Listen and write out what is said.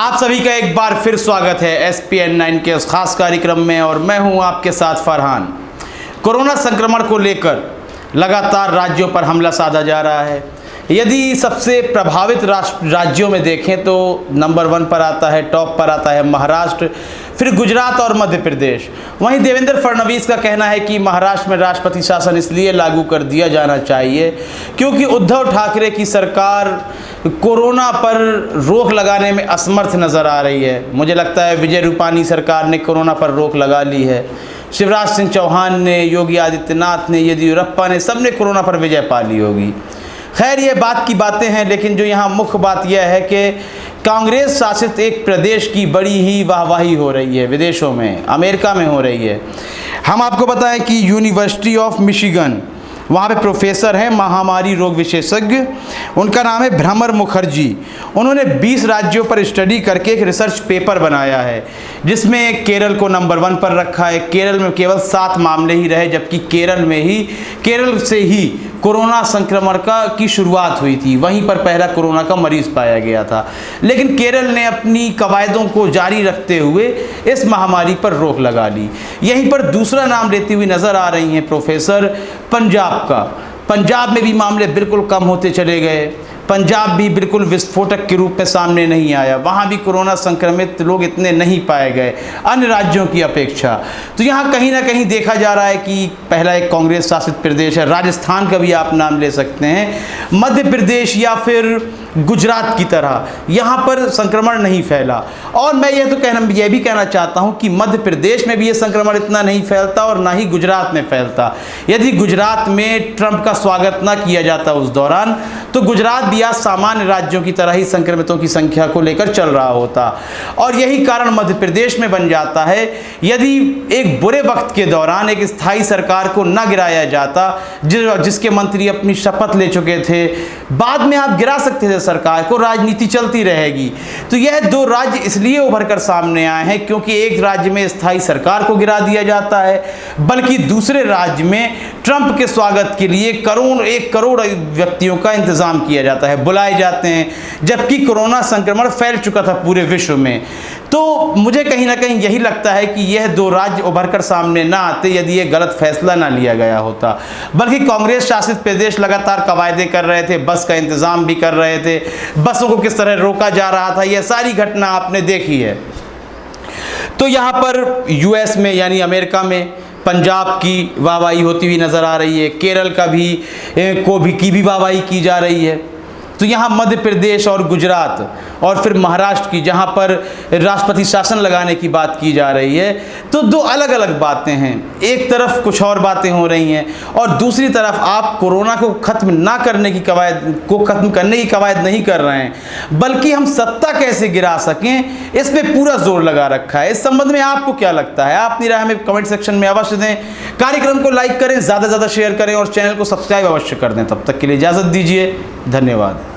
आप सभी का एक बार फिर स्वागत है SPN9 के उस खास कार्यक्रम में और मैं हूं आपके साथ फरहान। कोरोना संक्रमण को लेकर लगातार राज्यों पर हमला साधा जा रहा है। यदि सबसे प्रभावित राज्यों में देखें तो नंबर 1 पर आता है, टॉप पर आता है महाराष्ट्र, फिर गुजरात और मध्य प्रदेश। वहीं देवेंद्र फडणवीस का कहना है कि महाराष्ट्र में राष्ट्रपति शासन इसलिए लागू कर दिया जाना चाहिए क्योंकि उद्धव ठाकरे की सरकार कोरोना पर रोक लगाने में असमर्थ नज़र आ रही है। मुझे लगता है विजय रूपानी सरकार ने कोरोना पर रोक लगा ली है। शिवराज सिंह चौहान ने, योगी आदित्यनाथ ने, येदियुरप्पा ने, सबने कोरोना पर विजय पा ली होगी। खैर ये बात की बातें हैं, लेकिन जो यहाँ मुख्य बात यह है कि कांग्रेस शासित एक प्रदेश की बड़ी ही वाहवाही हो रही है विदेशों में, अमेरिका में हो रही है। हम आपको बताएं कि यूनिवर्सिटी ऑफ मिशिगन, वहाँ पे प्रोफेसर हैं महामारी रोग विशेषज्ञ, उनका नाम है भ्रमर मुखर्जी। उन्होंने 20 राज्यों पर स्टडी करके एक रिसर्च पेपर बनाया है जिसमें केरल को नंबर 1 पर रखा है। केरल में केवल 7 मामले ही रहे, जबकि केरल से ही कोरोना संक्रमण की शुरुआत हुई थी। वहीं पर पहला कोरोना का मरीज पाया गया था, लेकिन केरल ने अपनी कवायदों को जारी रखते हुए इस महामारी पर रोक लगा ली। यहीं पर दूसरा नाम लेती हुई नज़र आ रही हैं प्रोफेसर पंजाब का। पंजाब में भी मामले बिल्कुल कम होते चले गए। पंजाब भी बिल्कुल विस्फोटक के रूप में सामने नहीं आया। वहाँ भी कोरोना संक्रमित लोग इतने नहीं पाए गए अन्य राज्यों की अपेक्षा। तो यहाँ कहीं ना कहीं देखा जा रहा है कि पहला एक कांग्रेस शासित प्रदेश है, राजस्थान का भी आप नाम ले सकते हैं, मध्य प्रदेश या फिर गुजरात की तरह यहाँ पर संक्रमण नहीं फैला। और मैं यह भी कहना चाहता हूँ कि मध्य प्रदेश में भी ये संक्रमण इतना नहीं फैलता और ना ही गुजरात में फैलता। यदि गुजरात में ट्रंप का स्वागत ना किया जाता उस दौरान, तो गुजरात भी आज सामान्य राज्यों की तरह ही संक्रमितों की संख्या को लेकर चल रहा होता। और यही कारण मध्य प्रदेश में बन जाता है। यदि एक बुरे वक्त के दौरान एक स्थायी सरकार को न गिराया जाता, जिसके मंत्री अपनी शपथ ले चुके थे, बाद में आप गिरा सकते थे सरकार को, राजनीति चलती रहेगी। तो यह 2 राज्य इसलिए उभर कर सामने आए हैं क्योंकि एक राज्य में स्थायी सरकार को गिरा दिया जाता है, बल्कि दूसरे राज्य में ट्रंप के स्वागत के लिए 1 करोड़ व्यक्तियों का इंतजाम किया जाता है, बुलाए जाते हैं, जबकि कोरोना संक्रमण फैल चुका था पूरे विश्व में। तो मुझे कहीं ना कहीं यही लगता है कि यह 2 राज्य उभर कर सामने ना आते यदि ये गलत फैसला ना लिया गया होता। बल्कि कांग्रेस शासित प्रदेश लगातार कवायदे कर रहे थे, बस का इंतजाम भी कर रहे थे, बसों को किस तरह रोका जा रहा था, यह सारी घटना आपने देखी है। तो यहाँ पर यूएस में यानी अमेरिका में पंजाब की वाहवाही होती हुई नज़र आ रही है, केरल का भी वाहवाही की जा रही है। तो यहाँ मध्य प्रदेश और गुजरात और फिर महाराष्ट्र की, जहाँ पर राष्ट्रपति शासन लगाने की बात की जा रही है, तो 2 अलग अलग बातें हैं। एक तरफ कुछ और बातें हो रही हैं और दूसरी तरफ आप कोरोना को खत्म करने की कवायद नहीं कर रहे हैं, बल्कि हम सत्ता कैसे गिरा सकें इस पे पूरा जोर लगा रखा है। इस संबंध में आपको क्या लगता है? अपनी राय हमें कमेंट सेक्शन में अवश्य दें। कार्यक्रम को लाइक करें, ज़्यादा से ज़्यादा शेयर करें और चैनल को सब्सक्राइब अवश्य कर दें। तब तक के लिए इजाज़त दीजिए, धन्यवाद।